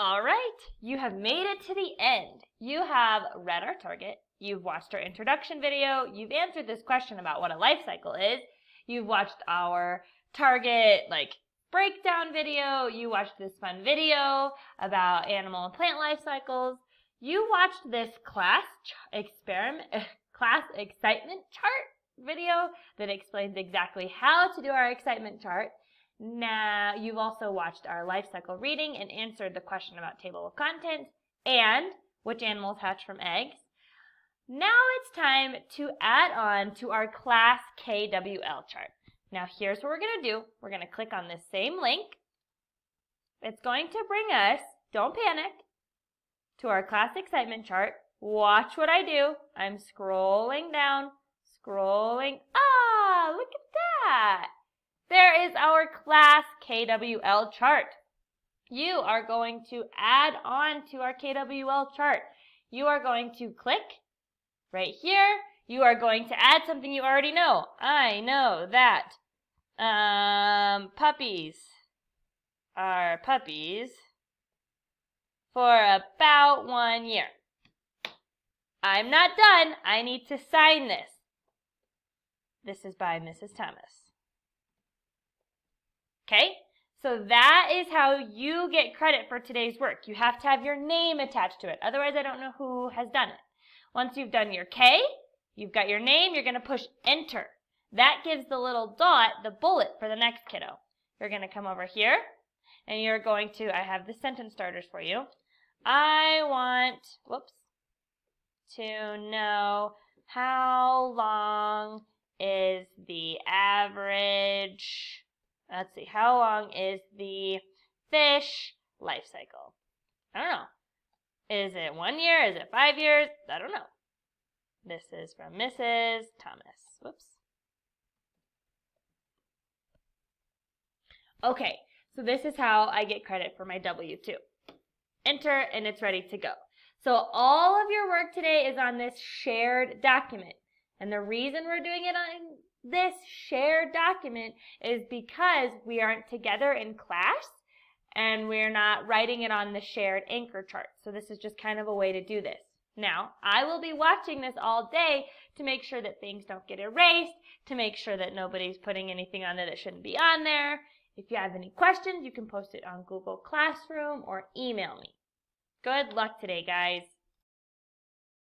All right, you have made it to the end. You have read our target, you've watched our introduction video, you've answered this question about what a life cycle is, you've watched our target breakdown video, you watched this fun video about animal and plant life cycles, you watched this class excitement chart video that explains exactly how to do our excitement chart. Now, you've also watched our life cycle reading and answered the question about table of contents and which animals hatch from eggs. Now it's time to add on to our class KWL chart. Now here's what we're going to do. We're going to click on this same link. It's going to bring us, don't panic, to our class excitement chart. Watch what I do. I'm scrolling down, scrolling. Ah, look at that. There is our class KWL chart. You are going to add on to our KWL chart. You are going to click right here. You are going to add something you already know. I know that puppies are puppies for about 1 year. I'm not done. I need to sign this. This is by Mrs. Thomas. Okay, so that is how you get credit for today's work. You have to have your name attached to it. Otherwise, I don't know who has done it. Once you've done your K, you've got your name, you're going to push enter. That gives the little dot the bullet for the next kiddo. You're going to come over here, and you're going to, I have the sentence starters for you. I want, to know how long is the average... Let's see, how long is the fish life cycle? I don't know. Is it 1 year? Is it 5 years? I don't know. This is from Mrs. Thomas. Okay, so this is how I get credit for my W-2. Enter, and it's ready to go. So all of your work today is on this shared document. And the reason we're doing it on this shared document is because we aren't together in class and we're not writing it on the shared anchor chart. So this is just kind of a way to do this. Now, I will be watching this all day to make sure that things don't get erased, to make sure that nobody's putting anything on there that shouldn't be on there. If you have any questions, you can post it on Google Classroom or email me. Good luck today, guys.